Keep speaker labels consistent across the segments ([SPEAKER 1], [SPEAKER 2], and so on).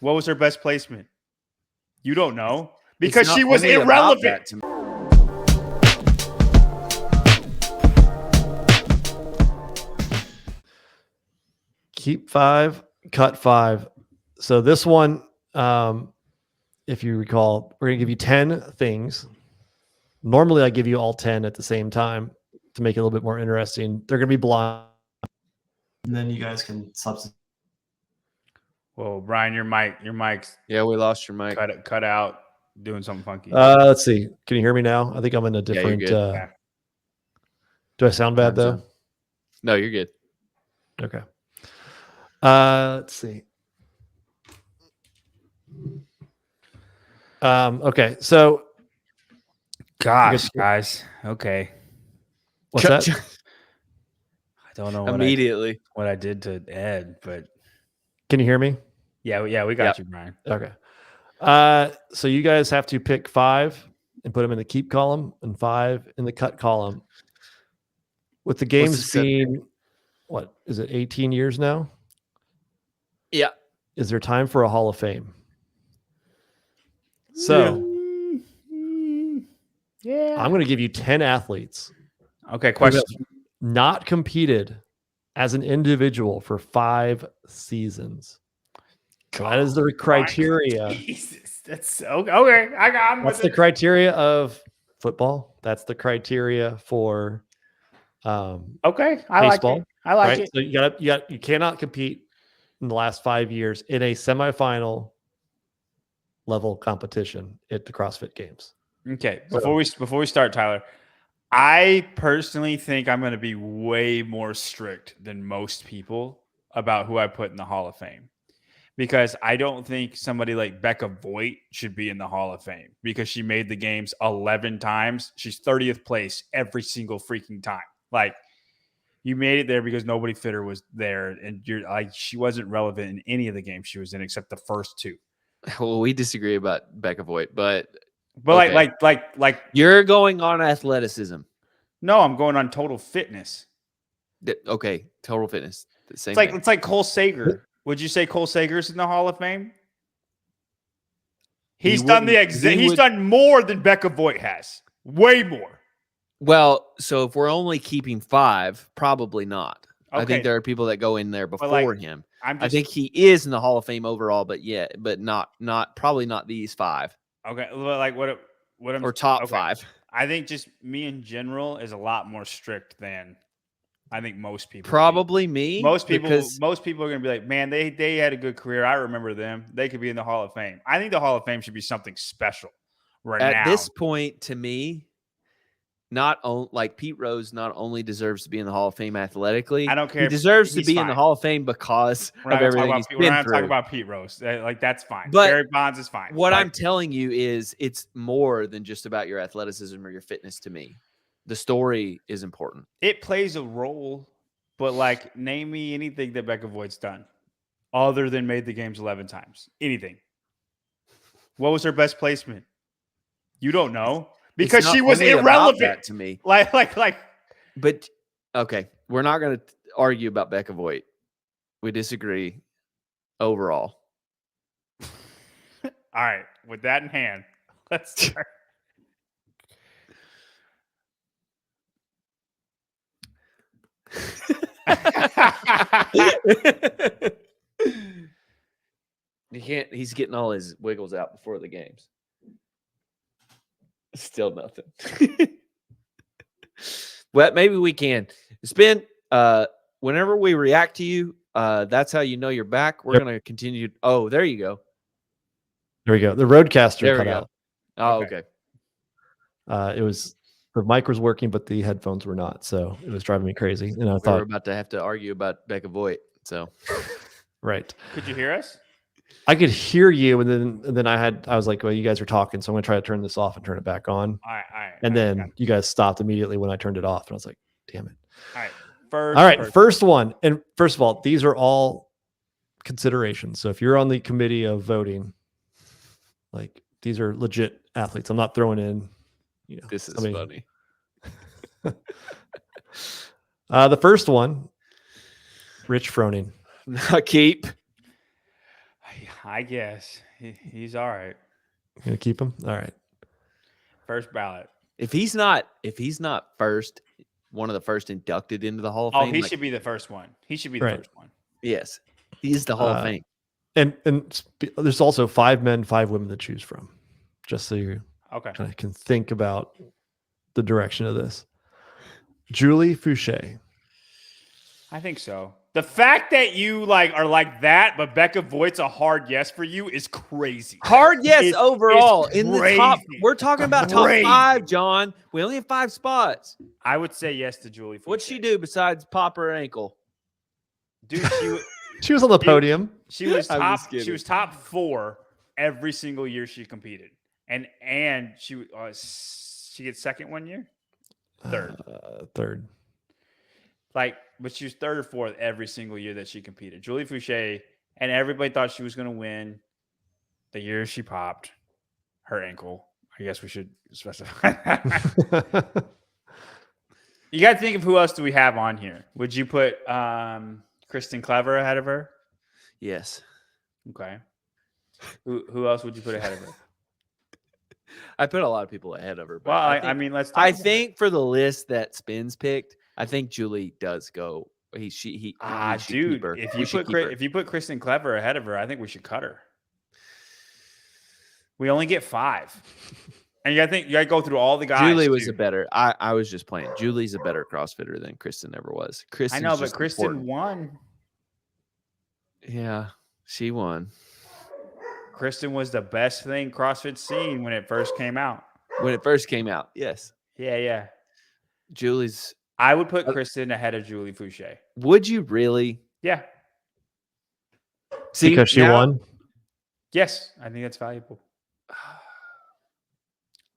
[SPEAKER 1] What was her best placement? You don't know
[SPEAKER 2] It's
[SPEAKER 1] because
[SPEAKER 2] not
[SPEAKER 1] she was
[SPEAKER 2] only about
[SPEAKER 1] irrelevant.
[SPEAKER 2] that to me.
[SPEAKER 3] Keep 5, cut 5. So this one, if you recall, we're going to give you 10 things. Normally, I give you all 10 at the same time to make it a little bit more interesting. They're going to be blind. And then you guys can substitute.
[SPEAKER 1] Whoa, Brian, your mic's
[SPEAKER 2] Yeah, we lost your mic.
[SPEAKER 1] cut out, doing something funky.
[SPEAKER 3] Let's see. Can you hear me now? I think I'm in a different.
[SPEAKER 2] Yeah, you're good.
[SPEAKER 3] Do I sound bad
[SPEAKER 2] Time
[SPEAKER 3] though?
[SPEAKER 2] zone. No, you're good.
[SPEAKER 3] Okay. Let's see. Okay, so
[SPEAKER 1] Gosh, guys. Okay.
[SPEAKER 3] What's that?
[SPEAKER 1] I don't know
[SPEAKER 2] Immediately.
[SPEAKER 1] what I did to Ed, but
[SPEAKER 3] Can you hear me?
[SPEAKER 1] yeah, we got you, Brian.
[SPEAKER 3] Okay. So you guys have to pick 5 and put them in the keep column and 5 in the cut column. With the games being, what is it, 18 years now?
[SPEAKER 2] Yeah.
[SPEAKER 3] Is there time for a Hall of Fame? So
[SPEAKER 1] yeah.
[SPEAKER 3] I'm going to give you 10 athletes.
[SPEAKER 1] Okay, question.
[SPEAKER 3] Not competed as an individual for 5 seasons. So that is the criteria.
[SPEAKER 1] Jesus, that's okay.
[SPEAKER 3] That's the criteria of football. That's the criteria for
[SPEAKER 1] okay. I
[SPEAKER 3] baseball.
[SPEAKER 1] like it. I like it.
[SPEAKER 3] So you cannot compete in the last 5 years in a semifinal level competition at the CrossFit Games.
[SPEAKER 1] Okay. Before we start, Tyler, I personally think I'm going to be way more strict than most people about who I put in the Hall of Fame. Because I don't think somebody like Becca Voigt should be in the Hall of Fame because she made the games 11 times. She's 30th place every single freaking time. Like, you made it there because nobody fitter was there, and you're like, she wasn't relevant in any of the games she was in except the first 2.
[SPEAKER 2] Well, we disagree about Becca Voigt, but
[SPEAKER 1] okay. like
[SPEAKER 2] you're going on athleticism.
[SPEAKER 1] No, I'm going on total fitness.
[SPEAKER 2] Okay, total fitness. Same
[SPEAKER 1] thing. It's like Cole Sager. Would you say Cole Sager's in the Hall of Fame? He's done more than Becca Voigt has. Way more.
[SPEAKER 2] Well, so if we're only keeping 5, probably not.
[SPEAKER 1] Okay.
[SPEAKER 2] I think there are people that go in there before him. I think he is in the Hall of Fame overall, but probably not these 5.
[SPEAKER 1] Okay, like what I'm
[SPEAKER 2] or top 5.
[SPEAKER 1] I think just me in general is a lot more strict than I think most people.
[SPEAKER 2] Probably me.
[SPEAKER 1] Most people are going to be like, man, they had a good career. I remember them. They could be in the Hall of Fame. I think the Hall of Fame should be something special right now.
[SPEAKER 2] At this point, to me, Pete Rose not only deserves to be in the Hall of Fame athletically,
[SPEAKER 1] I don't care.
[SPEAKER 2] He deserves to be in the Hall of Fame because of everything he's been through. We're not
[SPEAKER 1] talking about Pete Rose. Like, that's fine.
[SPEAKER 2] But
[SPEAKER 1] Barry Bonds is fine.
[SPEAKER 2] What I'm telling you is it's more than just about your athleticism or your fitness to me. The story is important.
[SPEAKER 1] It plays a role, but like, name me anything that Becca Voigt's done other than made the games 11 times. Anything. What was her best placement? You don't know because she was irrelevant
[SPEAKER 2] to me.
[SPEAKER 1] Like.
[SPEAKER 2] But okay, we're not going to argue about Becca Voigt. We disagree overall.
[SPEAKER 1] All right, with that in hand, let's start.
[SPEAKER 2] He's getting all his wiggles out before the games. Still nothing. Well, maybe we can. Spin, whenever we react to you, that's how you know you're back. We're going to continue. Oh, there you go.
[SPEAKER 3] There we go. The roadcaster cut out.
[SPEAKER 2] Oh, okay.
[SPEAKER 3] It was the mic was working, but the headphones were not. So it was driving me crazy. And I thought
[SPEAKER 2] we were about to have to argue about Becca Voigt. So,
[SPEAKER 3] right.
[SPEAKER 1] Could you hear us?
[SPEAKER 3] I could hear you, and then I was like, well, you guys are talking, so I'm gonna try to turn this off and turn it back on.
[SPEAKER 1] All right.
[SPEAKER 3] And then you guys stopped immediately when I turned it off, and I was like, damn it.
[SPEAKER 1] All
[SPEAKER 3] right. First one. And first of all, these are all considerations. So if you're on the committee of voting, like, these are legit athletes. I'm not throwing in,
[SPEAKER 2] this is funny.
[SPEAKER 3] The first one, Rich Froning.
[SPEAKER 2] Keep.
[SPEAKER 1] I guess he's all right.
[SPEAKER 3] Gonna keep him. All right.
[SPEAKER 1] First ballot.
[SPEAKER 2] If he's not first, one of the first inducted into the Hall of
[SPEAKER 1] Oh,
[SPEAKER 2] Fame.
[SPEAKER 1] he should be the first one. He should be the
[SPEAKER 3] Right.
[SPEAKER 1] first one.
[SPEAKER 2] Yes, he's the Hall of Fame.
[SPEAKER 3] And there's also 5 men, 5 women to choose from, just so you
[SPEAKER 1] Okay.
[SPEAKER 3] kind of can think about the direction of this. Julie Fouché.
[SPEAKER 1] I think so. The fact that you are like that, but Becca Voigt's a hard yes for you is crazy.
[SPEAKER 2] Hard yes
[SPEAKER 1] It's
[SPEAKER 2] overall in the top.
[SPEAKER 1] crazy.
[SPEAKER 2] We're talking about top
[SPEAKER 1] Crazy.
[SPEAKER 2] 5, John. We only have 5 spots.
[SPEAKER 1] I would say yes to Julie Fouché.
[SPEAKER 2] What'd she do besides pop her ankle?
[SPEAKER 1] Dude,
[SPEAKER 3] She was on the podium.
[SPEAKER 1] she was
[SPEAKER 2] I'm
[SPEAKER 1] top.
[SPEAKER 2] just kidding.
[SPEAKER 1] She was top 4 every single year she competed, and she gets second one year, third.
[SPEAKER 3] Third.
[SPEAKER 1] But she was 3rd or 4th every single year that she competed. Julie Fouché, and everybody thought she was going to win. The year she popped her ankle, I guess we should specify that. You got to think of who else do we have on here. Would you put Kristen Clever ahead of her?
[SPEAKER 2] Yes.
[SPEAKER 1] Okay. Who else would you put ahead of her?
[SPEAKER 2] I put a lot of people ahead of her. But
[SPEAKER 1] Well,
[SPEAKER 2] I
[SPEAKER 1] mean, let's.
[SPEAKER 2] I think for the list that Spins picked, I think Julie does go. We should
[SPEAKER 1] dude,
[SPEAKER 2] keep her.
[SPEAKER 1] if you put Kristen Clever ahead of her, I think we should cut her. We only get 5, and you got to go through all the guys.
[SPEAKER 2] Julie was a better. I was just playing. Julie's a better CrossFitter than Kristen ever was.
[SPEAKER 1] I know, but Kristen won.
[SPEAKER 2] Yeah, she won.
[SPEAKER 1] Kristen was the best thing CrossFit seen when it first came out.
[SPEAKER 2] When it first came out, yes.
[SPEAKER 1] Yeah.
[SPEAKER 2] Julie's.
[SPEAKER 1] I would put Kristen ahead of Julie Fouché.
[SPEAKER 2] Would you really?
[SPEAKER 1] Yeah.
[SPEAKER 2] See,
[SPEAKER 3] because she won.
[SPEAKER 1] Yes, I think that's valuable.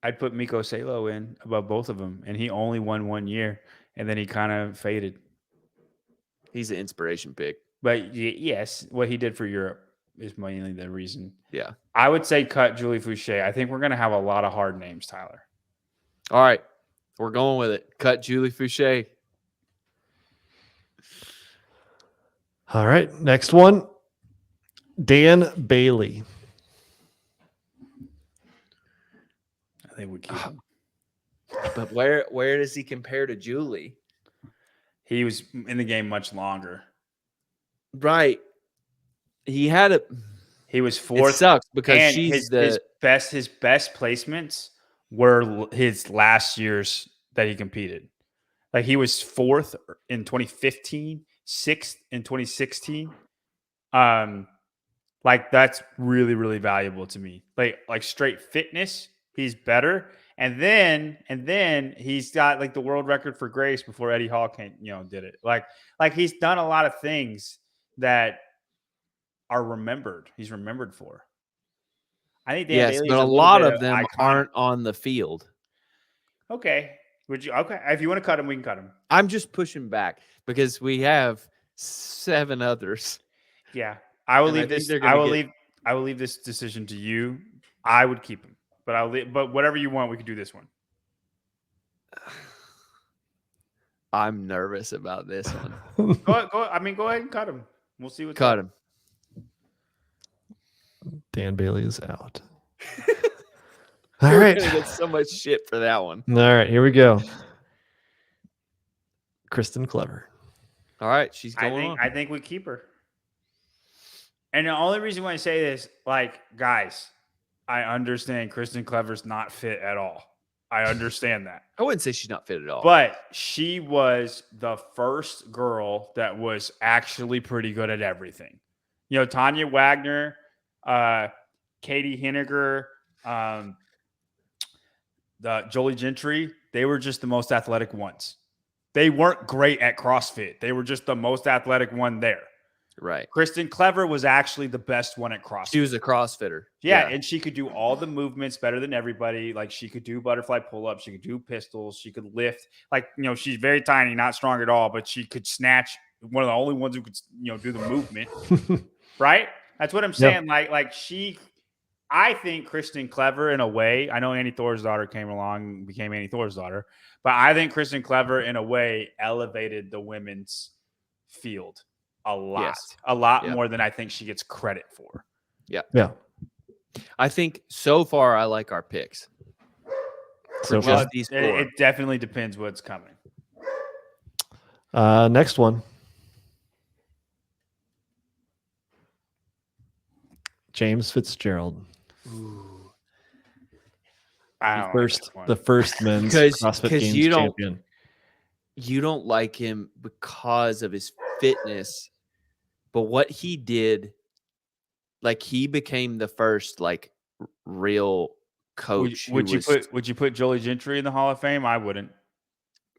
[SPEAKER 1] I'd put Miko Salo in above both of them, and he only won 1 year, and then he kind of faded.
[SPEAKER 2] He's an inspiration pick.
[SPEAKER 1] But yes, what he did for Europe is mainly the reason.
[SPEAKER 2] Yeah.
[SPEAKER 1] I would say cut Julie Fouché. I think we're going to have a lot of hard names, Tyler.
[SPEAKER 2] All right. We're going with it. Cut Julie Fouché.
[SPEAKER 3] All right. Next one. Dan Bailey.
[SPEAKER 1] I think we keep him.
[SPEAKER 2] But where does he compare to Julie?
[SPEAKER 1] He was in the game much longer.
[SPEAKER 2] Right. He had a.
[SPEAKER 1] He was 4th.
[SPEAKER 2] It sucks because
[SPEAKER 1] and
[SPEAKER 2] she's
[SPEAKER 1] his best placements were his last years that he competed. Like he was 4th in 2015, 6th in 2016. Like that's really, really valuable to me. Like straight fitness, he's better. And then he's got like the world record for grace before Eddie Hall did it. Like he's done a lot of things that are remembered. He's remembered for. I think Dan Bailey
[SPEAKER 2] but a lot of them aren't on the field.
[SPEAKER 1] Okay. Would you? Okay. If you want to cut him, we can cut him.
[SPEAKER 2] I'm just pushing back because we have 7 others.
[SPEAKER 1] Yeah. I will
[SPEAKER 2] And I
[SPEAKER 1] leave
[SPEAKER 2] think
[SPEAKER 1] this.
[SPEAKER 2] they're
[SPEAKER 1] I
[SPEAKER 2] gonna
[SPEAKER 1] will
[SPEAKER 2] get-
[SPEAKER 1] leave. I will leave this decision to you. I would keep him, but but whatever you want, we could do this one.
[SPEAKER 2] I'm nervous about this one.
[SPEAKER 1] Go ahead and cut him. We'll see what's
[SPEAKER 2] Cut
[SPEAKER 1] up.
[SPEAKER 2] him.
[SPEAKER 3] Dan Bailey is out.
[SPEAKER 2] We're
[SPEAKER 3] All right.
[SPEAKER 2] gonna get so much shit for that one.
[SPEAKER 3] All right. Here we go. Kristen Clever.
[SPEAKER 2] All right, she's going on.
[SPEAKER 1] I think we keep her. And the only reason why I say this, guys, I understand Kristen Clever's not fit at all. I understand that.
[SPEAKER 2] I wouldn't say she's not fit at all.
[SPEAKER 1] But she was the first girl that was actually pretty good at everything. Tanya Wagner, Katie Henniger, the Jolie Gentry, they were just the most athletic ones. They weren't great at CrossFit. They were just the most athletic one there.
[SPEAKER 2] Right.
[SPEAKER 1] Kristen Clever was actually the best one at CrossFit.
[SPEAKER 2] She was a CrossFitter.
[SPEAKER 1] Yeah, and she could do all the movements better than everybody. Like she could do butterfly pull-ups, she could do pistols, she could lift. She's very tiny, not strong at all, but she could snatch. One of the only ones who could, do the movement. Right? That's what I'm saying. Yep. I think Kristen Clever in a way. I know Annie Thor's daughter came along and became Annie Thor's daughter, but I think Kristen Clever in a way elevated the women's field a lot, more than I think she gets credit for.
[SPEAKER 3] Yeah.
[SPEAKER 2] I think so far I like our picks.
[SPEAKER 3] So
[SPEAKER 2] For
[SPEAKER 1] Well,
[SPEAKER 2] just these four.
[SPEAKER 1] it definitely depends what's coming.
[SPEAKER 3] next one. James Fitzgerald.
[SPEAKER 2] Ooh.
[SPEAKER 1] I
[SPEAKER 3] The
[SPEAKER 1] don't like
[SPEAKER 3] first,
[SPEAKER 1] this one.
[SPEAKER 3] the first men's
[SPEAKER 2] Because
[SPEAKER 3] CrossFit Games
[SPEAKER 2] you don't
[SPEAKER 3] champion.
[SPEAKER 2] you don't like him because of his fitness, but what he did, like he became the first like real coach who was
[SPEAKER 1] Would you put Jolie Gentry in the Hall of Fame? I wouldn't.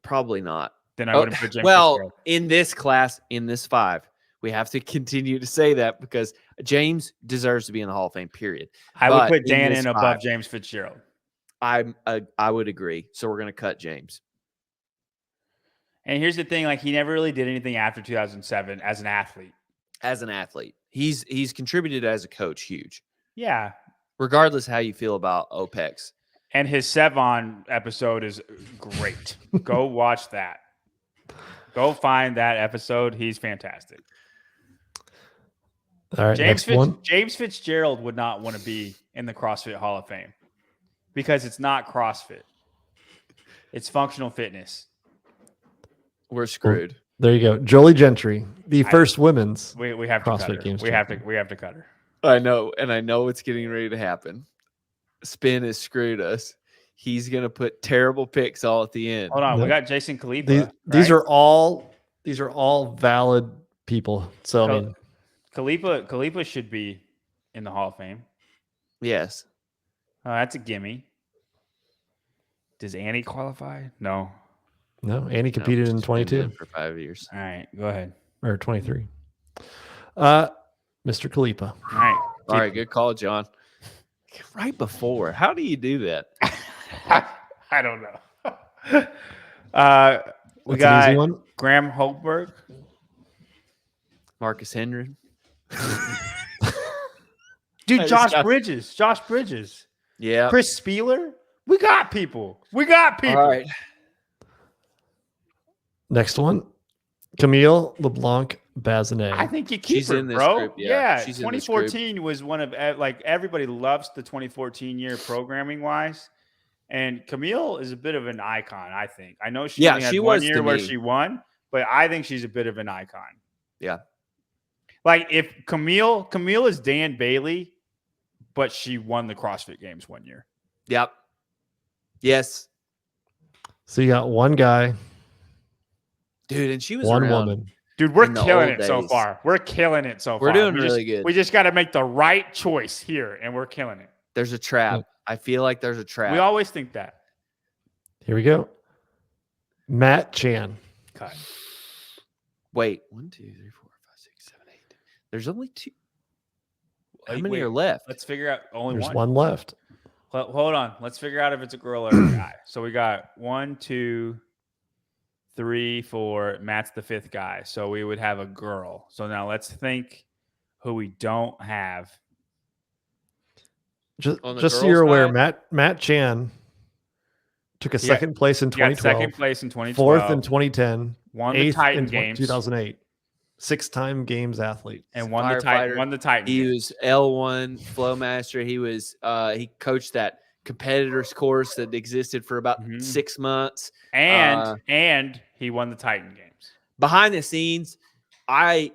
[SPEAKER 2] probably not.
[SPEAKER 1] Then I
[SPEAKER 2] Oh,
[SPEAKER 1] wouldn't put James
[SPEAKER 2] well,
[SPEAKER 1] Fitzgerald.
[SPEAKER 2] in this class, in this 5, we have to continue to say that because James deserves to be in the Hall of Fame. Period.
[SPEAKER 1] I would
[SPEAKER 2] But
[SPEAKER 1] put Dan
[SPEAKER 2] this
[SPEAKER 1] in above
[SPEAKER 2] 5,
[SPEAKER 1] James Fitzgerald.
[SPEAKER 2] I would agree. So we're gonna cut James.
[SPEAKER 1] And here's the thing: like he never really did anything after 2007 as an athlete.
[SPEAKER 2] As an athlete, he's contributed as a coach huge.
[SPEAKER 1] Yeah,
[SPEAKER 2] Regardless how you feel about OPEX.
[SPEAKER 1] and his Sevon episode is great. Go watch that. Go find that episode. He's fantastic.
[SPEAKER 3] All right, next one.
[SPEAKER 1] James Fitzgerald would not want to be in the CrossFit Hall of Fame because it's not CrossFit. It's functional fitness.
[SPEAKER 2] We're screwed.
[SPEAKER 3] There you go. Jolie Gentry, the first women's.
[SPEAKER 1] We have to
[SPEAKER 3] CrossFit
[SPEAKER 1] cut her.
[SPEAKER 3] Games
[SPEAKER 1] We have
[SPEAKER 3] champion.
[SPEAKER 1] to cut her.
[SPEAKER 2] I know, and I know it's getting ready to happen. Spin has screwed us. He's gonna put terrible picks all at the end.
[SPEAKER 1] Hold on, we
[SPEAKER 3] Nope.
[SPEAKER 1] got Jason Khalifa.
[SPEAKER 3] These
[SPEAKER 1] right?
[SPEAKER 3] are all valid people. So I mean,
[SPEAKER 1] Khalifa should be in the Hall of Fame.
[SPEAKER 2] Yes.
[SPEAKER 1] That's a gimme. Does Annie qualify? No.
[SPEAKER 3] no, Annie competed in
[SPEAKER 2] she's been
[SPEAKER 3] 22
[SPEAKER 2] in for 5 years.
[SPEAKER 1] All right, go ahead.
[SPEAKER 3] or 23. Mr. Khalifa.
[SPEAKER 1] All right.
[SPEAKER 2] All right, good call, John. Right before. How do you do that?
[SPEAKER 1] I don't know. We
[SPEAKER 3] That's an easy
[SPEAKER 1] got
[SPEAKER 3] one.
[SPEAKER 1] Graham Holberg.
[SPEAKER 2] Marcus Hendren.
[SPEAKER 1] Dude,
[SPEAKER 2] I
[SPEAKER 1] Josh
[SPEAKER 2] just-
[SPEAKER 1] Bridges. Josh Bridges.
[SPEAKER 2] Yeah.
[SPEAKER 1] Chris Spieler. We got people. We got people.
[SPEAKER 2] All right.
[SPEAKER 3] Next one. Camille LeBlanc Bazinet.
[SPEAKER 1] I think you keep
[SPEAKER 2] She's
[SPEAKER 1] her,
[SPEAKER 2] in this
[SPEAKER 1] bro.
[SPEAKER 2] group, yeah. She's in this group.
[SPEAKER 1] 2014 was one of like everybody loves the 2014 year programming wise, and Camille is a bit of an icon. I think. I know she
[SPEAKER 2] Yeah,
[SPEAKER 1] only had
[SPEAKER 2] she
[SPEAKER 1] one
[SPEAKER 2] was
[SPEAKER 1] year
[SPEAKER 2] to
[SPEAKER 1] where
[SPEAKER 2] me.
[SPEAKER 1] she won, but I think she's a bit of an icon.
[SPEAKER 2] Yeah.
[SPEAKER 1] Like if Camille is Dan Bailey, but she won the CrossFit Games one year.
[SPEAKER 2] Yep. Yes.
[SPEAKER 3] So you got one guy,
[SPEAKER 2] Dude, and she was
[SPEAKER 3] one
[SPEAKER 2] around.
[SPEAKER 3] woman.
[SPEAKER 1] Dude, we're
[SPEAKER 2] In the
[SPEAKER 1] killing
[SPEAKER 2] old
[SPEAKER 1] it so
[SPEAKER 2] days.
[SPEAKER 1] far. We're killing it so far.
[SPEAKER 2] We're doing
[SPEAKER 1] We
[SPEAKER 2] really
[SPEAKER 1] just,
[SPEAKER 2] good.
[SPEAKER 1] We just got to make the right choice here, and we're killing it.
[SPEAKER 2] There's a trap.
[SPEAKER 3] Yeah.
[SPEAKER 2] I feel like there's a trap.
[SPEAKER 1] We always think that.
[SPEAKER 3] Here we go. Matt Chan.
[SPEAKER 1] Cut.
[SPEAKER 2] Wait. 1, 2, 3, 4, 5, 6, 7, 8. There's only 2. How many
[SPEAKER 1] Wait,
[SPEAKER 2] are left?
[SPEAKER 1] Let's figure out only
[SPEAKER 3] There's
[SPEAKER 1] one.
[SPEAKER 3] one left.
[SPEAKER 1] Hold on. Let's figure out if it's a girl or a guy. So we got 1, 2, 3, 4. Matt's the 5th guy. So we would have a girl. So now let's think who we don't have.
[SPEAKER 3] Just
[SPEAKER 2] On the
[SPEAKER 3] so you're
[SPEAKER 2] girls'
[SPEAKER 3] aware,
[SPEAKER 2] side?
[SPEAKER 3] Matt Chan took a
[SPEAKER 1] Yeah.
[SPEAKER 3] second place in
[SPEAKER 1] He got
[SPEAKER 3] 2012,
[SPEAKER 1] second place in 2012.
[SPEAKER 3] fourth in 2010,
[SPEAKER 1] won the
[SPEAKER 3] eighth
[SPEAKER 1] Titan
[SPEAKER 3] in
[SPEAKER 1] Games
[SPEAKER 3] 2008. 6-time games athlete.
[SPEAKER 1] and won the Titan.
[SPEAKER 2] Firefighter.
[SPEAKER 1] Won the Titan.
[SPEAKER 2] He
[SPEAKER 1] Games.
[SPEAKER 2] was L1 Flow Master. He was he coached that competitors course that existed for about
[SPEAKER 1] Mhm.
[SPEAKER 2] 6 months.
[SPEAKER 1] and he won the Titan Games.
[SPEAKER 2] Behind the scenes, I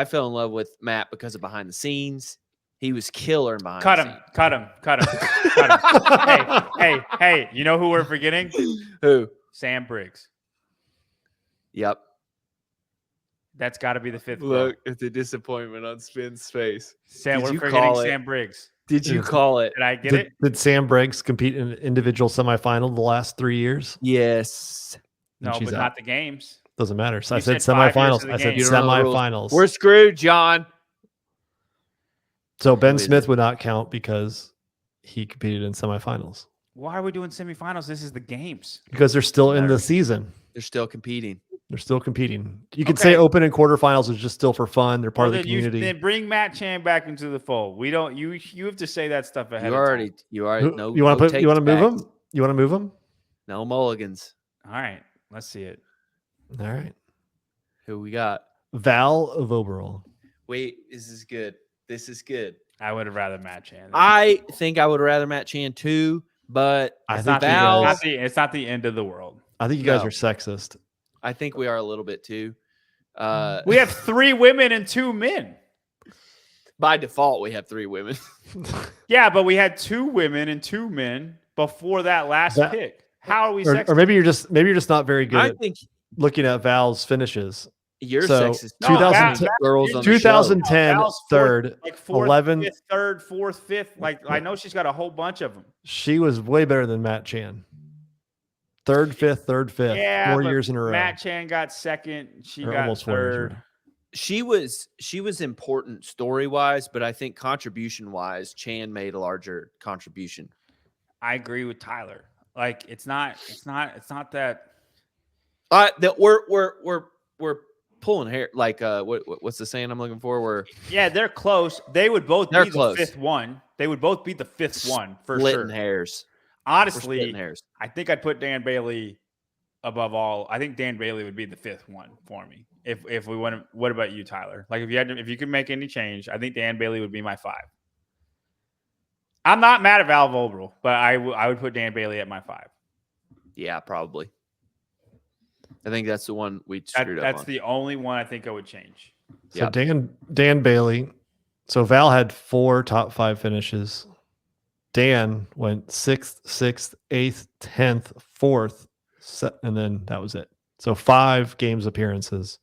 [SPEAKER 2] fell in love with Matt because of behind the scenes. He was killer in behind
[SPEAKER 1] Cut
[SPEAKER 2] the
[SPEAKER 1] him.
[SPEAKER 2] scenes.
[SPEAKER 1] Cut him. Cut him. Cut him. Hey. You know who we're forgetting?
[SPEAKER 2] Who?
[SPEAKER 1] Sam Briggs.
[SPEAKER 2] Yep.
[SPEAKER 1] That's got to be the 5th.
[SPEAKER 2] Look at the disappointment on Spin's face.
[SPEAKER 1] Sam,
[SPEAKER 2] Did
[SPEAKER 1] we're
[SPEAKER 2] you
[SPEAKER 1] forgetting
[SPEAKER 2] call it?
[SPEAKER 1] Sam Briggs.
[SPEAKER 2] Did you
[SPEAKER 3] Yeah.
[SPEAKER 2] call it?
[SPEAKER 1] Did I get it?
[SPEAKER 3] Did Sam Briggs compete in an individual semifinal the last 3 years?
[SPEAKER 2] Yes.
[SPEAKER 3] And
[SPEAKER 1] No,
[SPEAKER 3] she's
[SPEAKER 1] but
[SPEAKER 3] out.
[SPEAKER 1] not the games.
[SPEAKER 3] Doesn't matter. So I
[SPEAKER 1] You
[SPEAKER 3] said
[SPEAKER 1] said 5 years
[SPEAKER 3] semifinals.
[SPEAKER 1] of the
[SPEAKER 3] I said
[SPEAKER 1] game.
[SPEAKER 2] You don't know the rules.
[SPEAKER 3] semifinals.
[SPEAKER 2] We're screwed, John.
[SPEAKER 3] So Ben
[SPEAKER 2] Who is
[SPEAKER 3] Smith
[SPEAKER 2] it?
[SPEAKER 3] would not count because he competed in semifinals
[SPEAKER 1] Why are we doing semifinals? This is the games.
[SPEAKER 3] because they're still in the
[SPEAKER 2] Matter.
[SPEAKER 3] season.
[SPEAKER 2] They're still competing.
[SPEAKER 3] They're still competing. You could
[SPEAKER 1] Okay.
[SPEAKER 3] say open and quarterfinals is just still for fun. They're part of the
[SPEAKER 1] then,
[SPEAKER 3] community.
[SPEAKER 1] then bring Matt Chan back into the fold. We don't. You have to say that stuff ahead.
[SPEAKER 2] You
[SPEAKER 1] of
[SPEAKER 2] already
[SPEAKER 1] time.
[SPEAKER 3] you
[SPEAKER 2] no.
[SPEAKER 3] want
[SPEAKER 2] no
[SPEAKER 3] to put? You want to
[SPEAKER 2] takes
[SPEAKER 3] move
[SPEAKER 2] back.
[SPEAKER 3] them? You want to move them?
[SPEAKER 2] No mulligans.
[SPEAKER 1] All right. Let's see it.
[SPEAKER 3] All right.
[SPEAKER 2] Who we got?
[SPEAKER 3] Val Voberl.
[SPEAKER 2] Wait, this is good. This is good.
[SPEAKER 1] I would have rather Matt Chan.
[SPEAKER 2] I think I would rather Matt Chan too, but
[SPEAKER 3] I
[SPEAKER 1] It's
[SPEAKER 3] think
[SPEAKER 1] not, the,
[SPEAKER 3] you
[SPEAKER 2] Val-
[SPEAKER 3] guys,
[SPEAKER 1] it's not the end of the world.
[SPEAKER 3] I think you guys
[SPEAKER 2] No.
[SPEAKER 3] are sexist.
[SPEAKER 2] I think we are a little bit too.
[SPEAKER 1] We have 3 women and 2 men.
[SPEAKER 2] By default, we have 3 women.
[SPEAKER 1] Yeah, but we had 2 women and 2 men before that last
[SPEAKER 3] That-
[SPEAKER 1] pick. How are we
[SPEAKER 3] or
[SPEAKER 1] sexist?
[SPEAKER 3] maybe you're just not very good
[SPEAKER 2] I
[SPEAKER 3] at
[SPEAKER 2] think
[SPEAKER 3] looking at Val's finishes.
[SPEAKER 2] you're
[SPEAKER 3] So,
[SPEAKER 2] sexist.
[SPEAKER 3] 2010
[SPEAKER 2] girls on the show.
[SPEAKER 3] 2010
[SPEAKER 1] Val's
[SPEAKER 3] third,
[SPEAKER 1] like 4th,
[SPEAKER 3] 11.
[SPEAKER 1] 5th, 3rd, 4th, 5th. Like I know she's got a whole bunch of them.
[SPEAKER 3] She was way better than Matt Chan. Third, fifth, 4
[SPEAKER 1] but
[SPEAKER 3] years in a row.
[SPEAKER 1] Matt Chan got 2nd. She
[SPEAKER 3] Or
[SPEAKER 1] got
[SPEAKER 3] almost 4 years in a
[SPEAKER 1] 3rd.
[SPEAKER 3] row.
[SPEAKER 2] She was important story wise, but I think contribution wise, Chan made a larger contribution.
[SPEAKER 1] I agree with Tyler. Like it's not that.
[SPEAKER 2] That we're pulling hair. Like what's the saying I'm looking for? We're
[SPEAKER 1] They're close. They would both
[SPEAKER 2] They're
[SPEAKER 1] be
[SPEAKER 2] close.
[SPEAKER 1] the 5th one. They would both be the 5th one for
[SPEAKER 2] splitting
[SPEAKER 1] sure.
[SPEAKER 2] hairs. We're
[SPEAKER 1] Honestly,
[SPEAKER 2] splitting hairs.
[SPEAKER 1] I think I'd put Dan Bailey above all. I think Dan Bailey would be the 5th one for me. If we want to. What about you, Tyler? Like if you could make any change, I think Dan Bailey would be my 5. I'm not mad at Val Vobrel, but I would put Dan Bailey at my 5.
[SPEAKER 2] Yeah, probably. I think that's the one we screwed up
[SPEAKER 1] That's
[SPEAKER 2] on.
[SPEAKER 1] the only one I think I would change.
[SPEAKER 3] So
[SPEAKER 2] Yep.
[SPEAKER 3] Dan Bailey. So Val had 4 top 5 finishes. Dan went 6th, 6th, 8th, 10th, 4th, and then that was it. So 5 games appearances.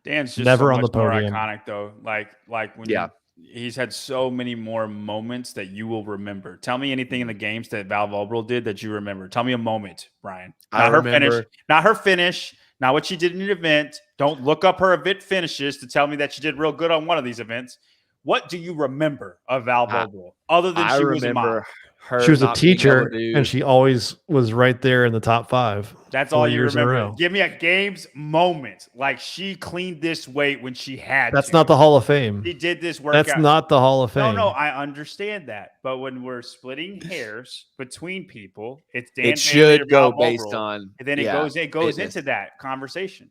[SPEAKER 1] Dan's just
[SPEAKER 3] Never
[SPEAKER 1] so
[SPEAKER 3] on the
[SPEAKER 1] much more
[SPEAKER 3] podium.
[SPEAKER 1] iconic though. Like when he's had so many more moments that you will remember. Tell me anything in the games that Val Vobrel did that you remember. Tell me a moment, Brian.
[SPEAKER 2] I
[SPEAKER 1] Not her
[SPEAKER 2] remember-
[SPEAKER 1] finish. Not her finish. Not what she did in an event. Don't look up her event finishes to tell me that she did real good on one of these events. What do you remember of Val Vobrel other than
[SPEAKER 2] I
[SPEAKER 1] she was a mom?
[SPEAKER 2] remember her.
[SPEAKER 3] She was a
[SPEAKER 2] not being able
[SPEAKER 3] teacher,
[SPEAKER 2] to-
[SPEAKER 3] and she always was right there in the top 5.
[SPEAKER 1] That's
[SPEAKER 3] 4
[SPEAKER 1] all you
[SPEAKER 3] years in a
[SPEAKER 1] remember.
[SPEAKER 3] row.
[SPEAKER 1] Give me a games moment. Like she cleaned this weight when she had
[SPEAKER 3] That's
[SPEAKER 1] to.
[SPEAKER 3] not the Hall of Fame.
[SPEAKER 1] She did this workout.
[SPEAKER 3] That's not the Hall of Fame.
[SPEAKER 1] No, I understand that. But when we're splitting hairs between people, it's Dan
[SPEAKER 2] it
[SPEAKER 1] Bailey or
[SPEAKER 2] should go
[SPEAKER 1] Val
[SPEAKER 2] based
[SPEAKER 1] Vobrel,
[SPEAKER 2] on.
[SPEAKER 1] and then
[SPEAKER 2] yeah,
[SPEAKER 1] it goes
[SPEAKER 2] fitness.
[SPEAKER 1] into that conversation.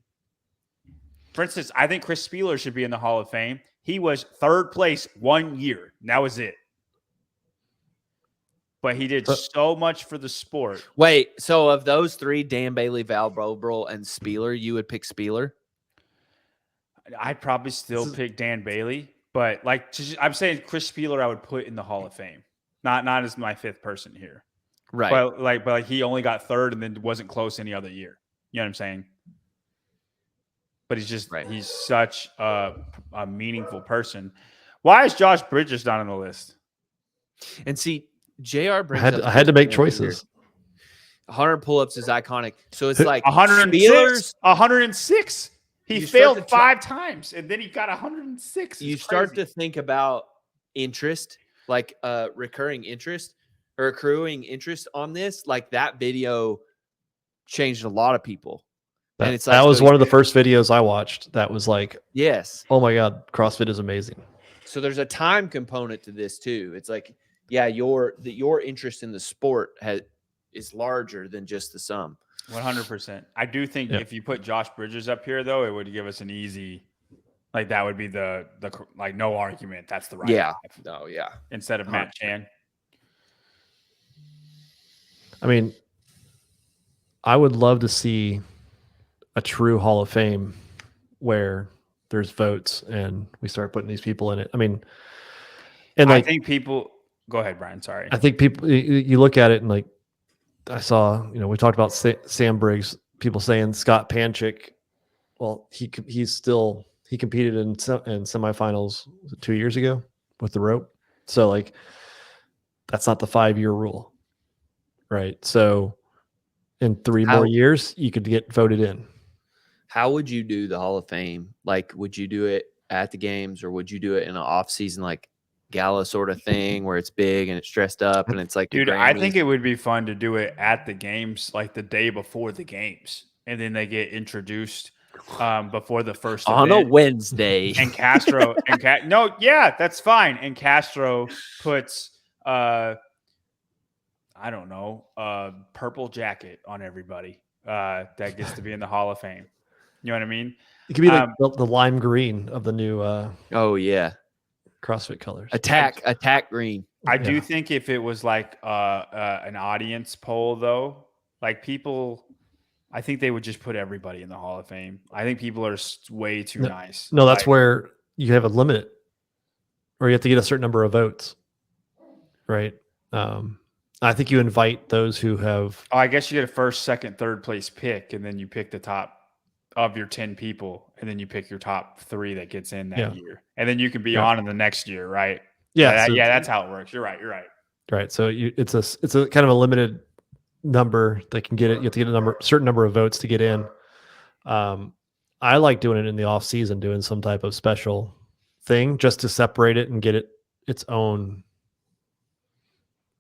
[SPEAKER 1] For instance, I think Chris Spieler should be in the Hall of Fame. He was 3rd place 1 year. And that was it. But he did so much for the sport.
[SPEAKER 2] Wait, so of those 3, Dan Bailey, Val Vobrel, and Spieler, you would pick Spieler?
[SPEAKER 1] I'd probably still pick Dan Bailey, but I'm saying Chris Spieler I would put in the Hall of Fame. Not as my 5th person here.
[SPEAKER 2] Right.
[SPEAKER 1] But he only got 3rd and then wasn't close any other year. You know what I'm saying? But he's such a meaningful person. Why is Josh Bridges not on the list?
[SPEAKER 2] And see, JR brings
[SPEAKER 3] I
[SPEAKER 2] up
[SPEAKER 3] had to make
[SPEAKER 2] something
[SPEAKER 3] choices.
[SPEAKER 2] weird. 100 pull-ups is iconic. So it's like
[SPEAKER 1] 106. 106. He
[SPEAKER 2] You start
[SPEAKER 1] failed
[SPEAKER 2] to
[SPEAKER 1] 5 times, and then he got 106.
[SPEAKER 2] You
[SPEAKER 1] It's
[SPEAKER 2] start
[SPEAKER 1] crazy.
[SPEAKER 2] to think about interest, like recurring interest or accruing interest on this. Like that video changed a lot of people. And it's like
[SPEAKER 3] that was
[SPEAKER 2] so
[SPEAKER 3] one of the first videos I watched. That was like,
[SPEAKER 2] yes.
[SPEAKER 3] oh my God, CrossFit is amazing.
[SPEAKER 2] So there's a time component to this too. It's like, yeah, your interest in the sport is larger than just the sum.
[SPEAKER 1] 100%. I do think if you put Josh Bridges up here, though, it would give us an easy, like that would be the like no argument. That's the right.
[SPEAKER 2] Yeah.
[SPEAKER 1] 5
[SPEAKER 2] No. Yeah.
[SPEAKER 1] instead of Matt Chan.
[SPEAKER 3] I mean, I would love to see a true Hall of Fame where there's votes and we start putting these people in it. I mean, and
[SPEAKER 1] I think people go ahead, Brian. Sorry.
[SPEAKER 3] I think people, you look at it and like, I saw, we talked about Sam Briggs, people saying Scott Panchik. Well, he competed in semifinals 2 years ago with the rope. So like, that's not the 5-year rule. Right. So in 3 more years, you could get voted in.
[SPEAKER 2] How would you do the Hall of Fame? Like, would you do it at the games or would you do it in an off season, like gala sort of thing where it's big and it's dressed up and it's like,
[SPEAKER 1] Dude, I think it would be fun to do it at the games, like the day before the games. And then they get introduced before the first
[SPEAKER 2] on
[SPEAKER 1] event.
[SPEAKER 2] a Wednesday.
[SPEAKER 1] And Castro that's fine. And Castro puts I don't know, purple jacket on everybody that gets to be in the Hall of Fame. You know what I mean?
[SPEAKER 3] It could be like the lime green of the new
[SPEAKER 2] oh yeah.
[SPEAKER 3] CrossFit colors.
[SPEAKER 2] Attack green.
[SPEAKER 1] I do
[SPEAKER 3] Yeah.
[SPEAKER 1] think if it was like an audience poll, though, like people, I think they would just put everybody in the Hall of Fame. I think people are way too nice.
[SPEAKER 3] No, that's
[SPEAKER 1] Like,
[SPEAKER 3] where you have a limit, or you have to get a certain number of votes, right? I think you invite those who have.
[SPEAKER 1] oh, I guess you get a first, second, third place pick, and then you pick the top of your 10 people, and then you pick your top 3 that gets in that year, and then you can be on in the next year, right?
[SPEAKER 3] Yeah,
[SPEAKER 1] Yeah, that's how it works. You're right.
[SPEAKER 3] Right. So it's a kind of a limited number that can get it. You have to get a certain number of votes to get in. I like doing it in the off season, doing some type of special thing just to separate it and get it its own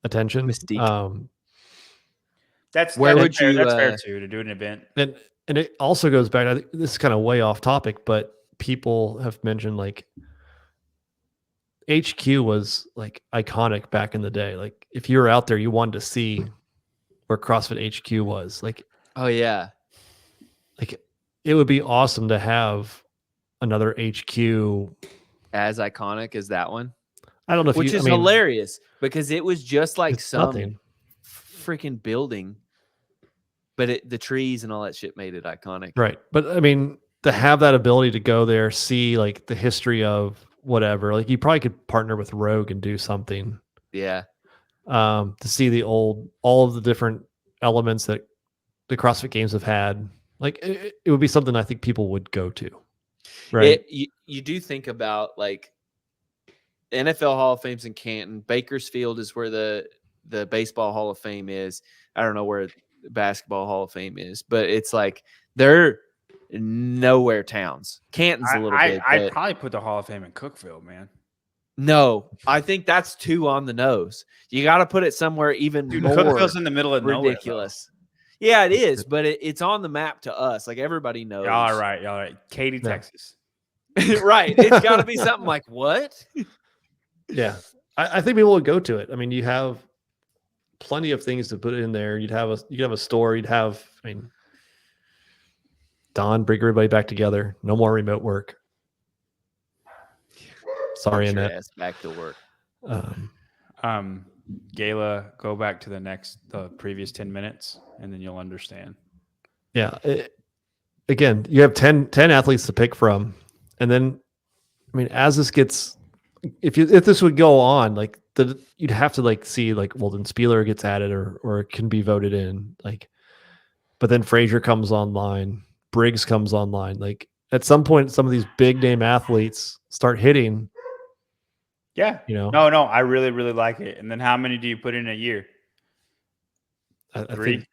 [SPEAKER 3] attention.
[SPEAKER 2] Mystique.
[SPEAKER 1] That's
[SPEAKER 2] Where
[SPEAKER 1] that's
[SPEAKER 2] would
[SPEAKER 1] fair.
[SPEAKER 2] you,
[SPEAKER 1] That's fair too, to do an event.
[SPEAKER 3] And it also goes back. I think this is kind of way off topic, but people have mentioned like HQ was like iconic back in the day. Like if you were out there, you wanted to see where CrossFit HQ was. Like,
[SPEAKER 2] Oh yeah.
[SPEAKER 3] like it would be awesome to have another HQ
[SPEAKER 2] As iconic as that one.
[SPEAKER 3] I don't know if
[SPEAKER 2] Which is hilarious because it was just like some freaking building, but the trees and all that shit made it iconic.
[SPEAKER 3] Right. But I mean, to have that ability to go there, see like the history of whatever, like you probably could partner with Rogue and do something.
[SPEAKER 2] Yeah.
[SPEAKER 3] To see all of the different elements that the CrossFit Games have had. Like it would be something I think people would go to. Right.
[SPEAKER 2] You do think about like NFL Hall of Fame's in Canton. Bakersfield is where the Baseball Hall of Fame is. I don't know where the Basketball Hall of Fame is, but it's like they're nowhere towns. Canton's a little bit.
[SPEAKER 1] I'd probably put the Hall of Fame in Cookeville, man.
[SPEAKER 2] No, I think that's too on the nose. You got to put it somewhere even more.
[SPEAKER 1] Cookeville's in the middle of
[SPEAKER 2] ridiculous. Nowhere, yeah, it is, but it's on the map to us. Like everybody knows.
[SPEAKER 1] Y'all right. Katy, Texas.
[SPEAKER 2] Right. It's got to be something like what?
[SPEAKER 3] Yeah, I think people would go to it. I mean, you have plenty of things to put in there. You'd have a store. You'd have, I mean, Don, bring everybody back together. No more remote work. Sorry, Annette.
[SPEAKER 2] Back to work.
[SPEAKER 1] Gayla, go back to the previous 10 minutes, and then you'll understand.
[SPEAKER 3] Yeah. Again, you have 10 athletes to pick from, and then, I mean, as this gets. If this would go on, like you'd have to like see like, well, then Spieler gets added or it can be voted in, like, but then Frazier comes online, Briggs comes online. Like at some point, some of these big name athletes start hitting.
[SPEAKER 1] Yeah,
[SPEAKER 3] you know.
[SPEAKER 1] No, I really, really like it. And then how many do you put in a year?
[SPEAKER 3] I think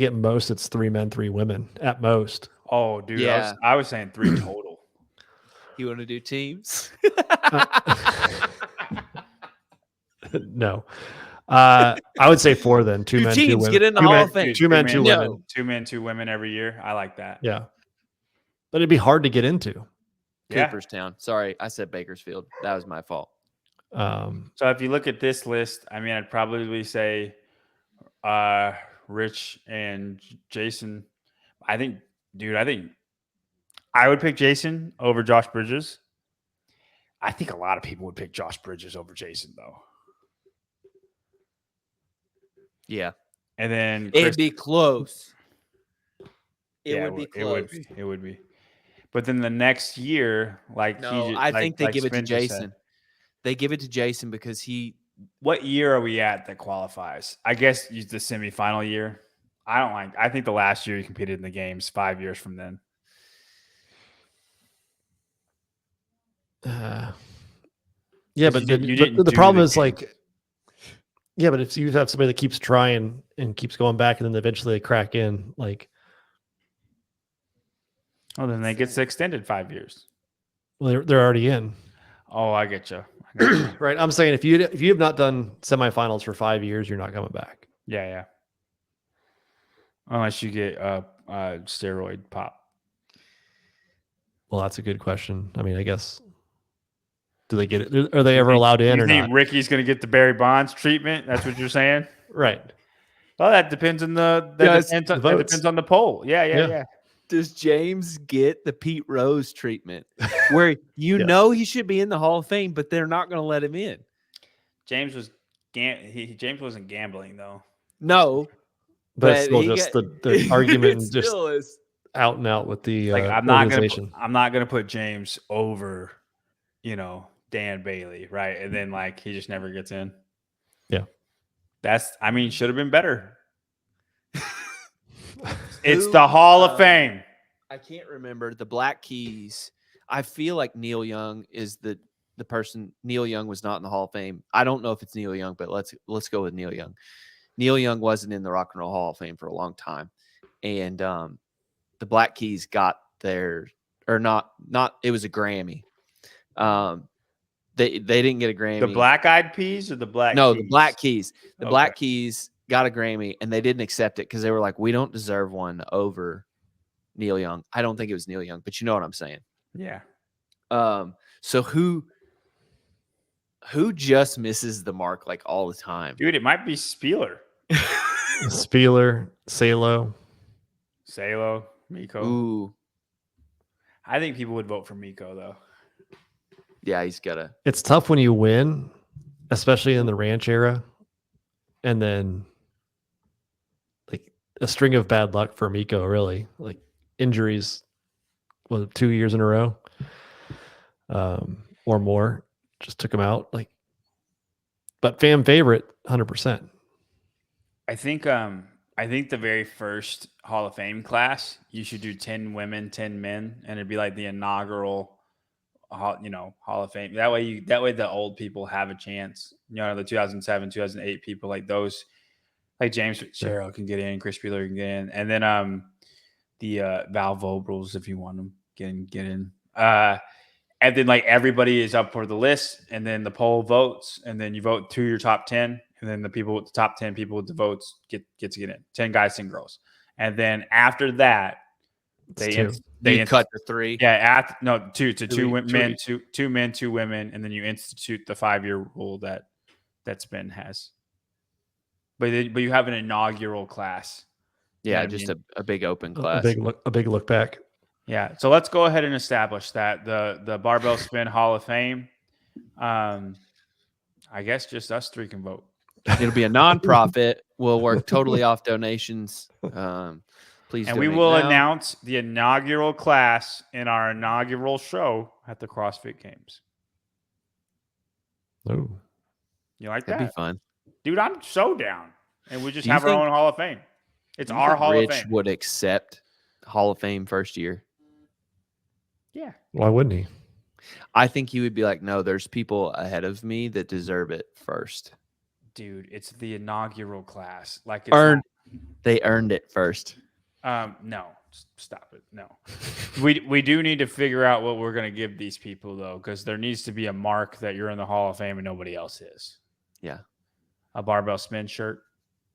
[SPEAKER 3] at most it's 3 men, 3 women at most.
[SPEAKER 1] Oh, dude,
[SPEAKER 2] yeah.
[SPEAKER 1] I was saying 3 total.
[SPEAKER 2] You want to do teams?
[SPEAKER 3] No. I would say 4 then. 2 men, 2 women.
[SPEAKER 2] Get in the Hall of Fame.
[SPEAKER 3] 2 men, 2 women.
[SPEAKER 1] 2 men, 2 women every year. I like that.
[SPEAKER 3] Yeah. But it'd be hard to get into.
[SPEAKER 2] Cooperstown. Sorry, I said Bakersfield. That was my fault.
[SPEAKER 1] So if you look at this list, I mean, I'd probably say Rich and Jason. I think I would pick Jason over Josh Bridges. I think a lot of people would pick Josh Bridges over Jason, though.
[SPEAKER 2] Yeah.
[SPEAKER 1] And then
[SPEAKER 2] it'd be close. It would be close.
[SPEAKER 1] It would be. But then the next year, like
[SPEAKER 2] I think they give it to Jason. They give it to Jason because he.
[SPEAKER 1] What year are we at that qualifies? I guess the semifinal year. I think the last year he competed in the games 5 years from then.
[SPEAKER 3] Yeah, but the problem is like, yeah, but if you have somebody that keeps trying and keeps going back, and then eventually they crack in, like,
[SPEAKER 1] oh, then they get extended 5 years.
[SPEAKER 3] Well, they're already in.
[SPEAKER 1] Oh, I get you.
[SPEAKER 3] Right. I'm saying if you have not done semifinals for 5 years, you're not coming back.
[SPEAKER 1] Yeah. Unless you get steroid pop.
[SPEAKER 3] Well, that's a good question. I mean, I guess. Do they get it? Are they ever allowed in or not? You think
[SPEAKER 1] Ricky's going to get the Barry Bonds treatment? That's what you're saying?
[SPEAKER 3] Right.
[SPEAKER 1] Well, that depends on depends on the poll. Yeah.
[SPEAKER 2] Does James get the Pete Rose treatment where you
[SPEAKER 3] Yes.
[SPEAKER 2] know he should be in the Hall of Fame, but they're not going to let him in?
[SPEAKER 1] James was James wasn't gambling though.
[SPEAKER 2] No,
[SPEAKER 3] But it's
[SPEAKER 2] but
[SPEAKER 3] still
[SPEAKER 2] he
[SPEAKER 3] just
[SPEAKER 2] got,
[SPEAKER 3] the argument
[SPEAKER 2] it
[SPEAKER 3] and just
[SPEAKER 2] still is.
[SPEAKER 3] out and out with the
[SPEAKER 1] Like
[SPEAKER 3] organization.
[SPEAKER 1] I'm not gonna put James over, Dan Bailey, right? And then like he just never gets in.
[SPEAKER 3] Yeah.
[SPEAKER 1] Should have been better. It's the Hall of Fame.
[SPEAKER 2] I can't remember the Black Keys. I feel like Neil Young is the person. Neil Young was not in the Hall of Fame. I don't know if it's Neil Young, but let's go with Neil Young. Neil Young wasn't in the Rock and Roll Hall of Fame for a long time, and the Black Keys got their or not. It was a Grammy. They didn't get a Grammy.
[SPEAKER 1] The Black Eyed Peas or the Black
[SPEAKER 2] No,
[SPEAKER 1] Keys?
[SPEAKER 2] the Black Keys. The
[SPEAKER 1] Okay.
[SPEAKER 2] Black Keys got a Grammy, and they didn't accept it because they were like, we don't deserve one over Neil Young. I don't think it was Neil Young, but you know what I'm saying.
[SPEAKER 1] Yeah.
[SPEAKER 2] So who just misses the mark like all the time?
[SPEAKER 1] Dude, it might be Spieler.
[SPEAKER 3] Spieler, Salo.
[SPEAKER 1] Miko.
[SPEAKER 2] Ooh,
[SPEAKER 1] I think people would vote for Miko though.
[SPEAKER 2] yeah, he's gotta.
[SPEAKER 3] It's tough when you win, especially in the ranch era, and then like a string of bad luck for Miko. Really, like injuries, 2 years in a row, or more, just took him out. Like, but fan favorite, 100%.
[SPEAKER 1] I think the very first Hall of Fame class, you should do 10 women, 10 men, and it'd be like the inaugural Hall of Fame. That way the old people have a chance. The 2007, 2008 people like those, like James Fitzgerald can get in, Chris Spieler can get in, and then the Val Vobrals, if you want them, get in. And then like everybody is up for the list, and then the poll votes, and then you vote to your top 10, and then the people with the top 10 people with the votes get to get in. 10 guys, 10 girls, and then after that, they
[SPEAKER 2] cut the three.
[SPEAKER 1] Yeah, two men, two men, 2 women, and then you institute the 5-year rule that Spin has. But you have an inaugural class.
[SPEAKER 2] Yeah, just a big open class.
[SPEAKER 3] A big look back.
[SPEAKER 1] Yeah, so let's go ahead and establish that the Barbell Spin Hall of Fame. I guess just us 3 can vote.
[SPEAKER 2] It'll be a nonprofit. We'll work totally off donations. Please,
[SPEAKER 1] and we will announce the inaugural class in our inaugural show at the CrossFit Games.
[SPEAKER 3] Oh,
[SPEAKER 1] you like
[SPEAKER 2] That'd
[SPEAKER 1] that?
[SPEAKER 2] Be fun,
[SPEAKER 1] dude. I'm so down, and we just have our own Hall of Fame. It's our Hall of Fame.
[SPEAKER 2] Rich would accept Hall of Fame first year.
[SPEAKER 1] Yeah.
[SPEAKER 3] Why wouldn't he?
[SPEAKER 2] I think he would be like, no, there's people ahead of me that deserve it first.
[SPEAKER 1] Dude, it's the inaugural class. Like
[SPEAKER 2] it's they earned it first.
[SPEAKER 1] No, stop it. No, we do need to figure out what we're gonna give these people though, because there needs to be a mark that you're in the Hall of Fame and nobody else is.
[SPEAKER 2] Yeah,
[SPEAKER 1] a barbell spin shirt,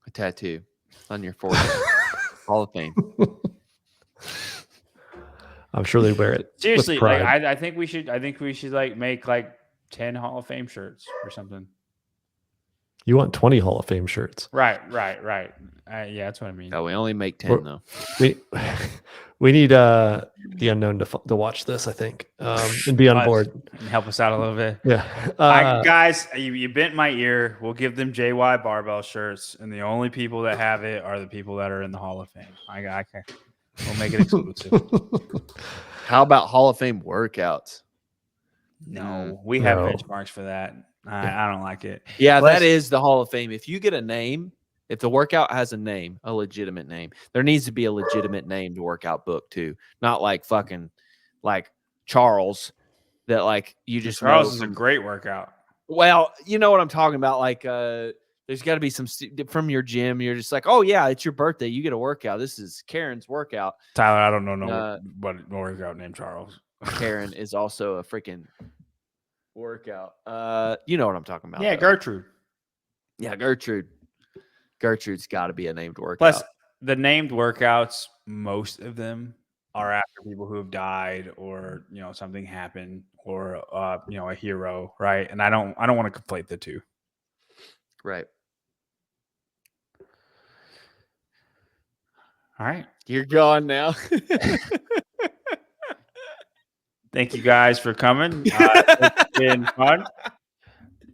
[SPEAKER 2] a tattoo on your forehead, Hall of Fame.
[SPEAKER 3] I'm sure they wear it.
[SPEAKER 1] Seriously, like I think we should like make like 10 Hall of Fame shirts or something.
[SPEAKER 3] You want 20 Hall of Fame shirts.
[SPEAKER 1] Right. Yeah, that's what I mean.
[SPEAKER 2] Oh, we only make 10 though.
[SPEAKER 3] We need the unknown to watch this, I think, and be on board.
[SPEAKER 1] And help us out a little bit.
[SPEAKER 3] Yeah.
[SPEAKER 1] Guys, you bent my ear. We'll give them JY barbell shirts, and the only people that have it are the people that are in the Hall of Fame. We'll make it exclusive.
[SPEAKER 2] How about Hall of Fame workouts?
[SPEAKER 1] No, we have benchmarks for that. I don't like it.
[SPEAKER 2] Yeah, that is the Hall of Fame. If you get a name, if the workout has a name, a legitimate name, there needs to be a legitimate name to workout book too. Not like fucking like Charles that like you just
[SPEAKER 1] Charles is a great workout.
[SPEAKER 2] Well, you know what I'm talking about. Like there's got to be some from your gym. You're just like, oh yeah, it's your birthday. You get a workout. This is Karen's workout.
[SPEAKER 1] Tyler, I don't know what workout named Charles.
[SPEAKER 2] Karen is also a freaking workout. You know what I'm talking about.
[SPEAKER 1] Yeah, Gertrude.
[SPEAKER 2] Yeah, Gertrude. Gertrude's got to be a named workout.
[SPEAKER 1] Plus, the named workouts, most of them are after people who have died or something happened or a hero, right? And I don't want to conflate the two.
[SPEAKER 2] Right.
[SPEAKER 1] All right.
[SPEAKER 2] You're gone now.
[SPEAKER 1] Thank you guys for coming. It's been fun.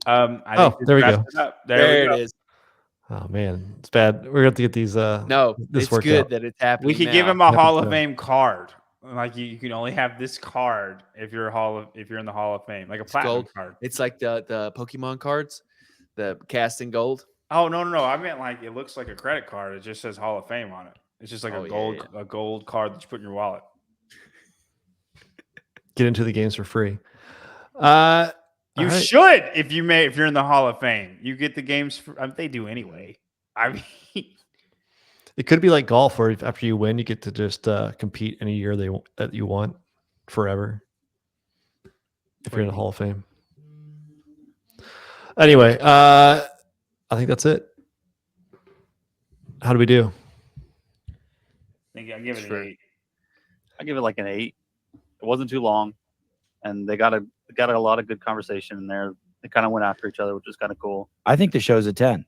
[SPEAKER 1] I think this
[SPEAKER 3] there we
[SPEAKER 1] wraps
[SPEAKER 3] go.
[SPEAKER 1] it up. There we go.
[SPEAKER 2] it is.
[SPEAKER 3] Oh man, it's bad. We're gonna have to get these.
[SPEAKER 2] No,
[SPEAKER 3] this
[SPEAKER 2] it's
[SPEAKER 3] worked
[SPEAKER 2] good
[SPEAKER 3] out.
[SPEAKER 2] that it's happening.
[SPEAKER 1] We could
[SPEAKER 2] now.
[SPEAKER 1] give him a
[SPEAKER 3] Happy
[SPEAKER 1] Hall of
[SPEAKER 3] to.
[SPEAKER 1] Fame card. Like you can only have this card if you're in the Hall of Fame, like a platinum
[SPEAKER 2] gold.
[SPEAKER 1] card.
[SPEAKER 2] It's like the Pokemon cards, the cast in gold.
[SPEAKER 1] Oh no. I meant like it looks like a credit card. It just says Hall of Fame on it. It's just like
[SPEAKER 2] Oh,
[SPEAKER 1] a
[SPEAKER 2] yeah,
[SPEAKER 1] gold card that you put in your wallet.
[SPEAKER 3] Get into the games for free.
[SPEAKER 1] You
[SPEAKER 3] All right.
[SPEAKER 1] should if you're in the Hall of Fame. You get the games. They do anyway. I mean,
[SPEAKER 3] It could be like golf, where after you win, you get to just compete any year that you want forever. If you're in the Hall of Fame. Anyway, I think that's it. How do we do?
[SPEAKER 1] I think I give it an 8.
[SPEAKER 4] I give it like an 8. It wasn't too long, and they got a lot of good conversation in there. They kind of went after each other, which was kind of cool.
[SPEAKER 5] I think the show's a 10.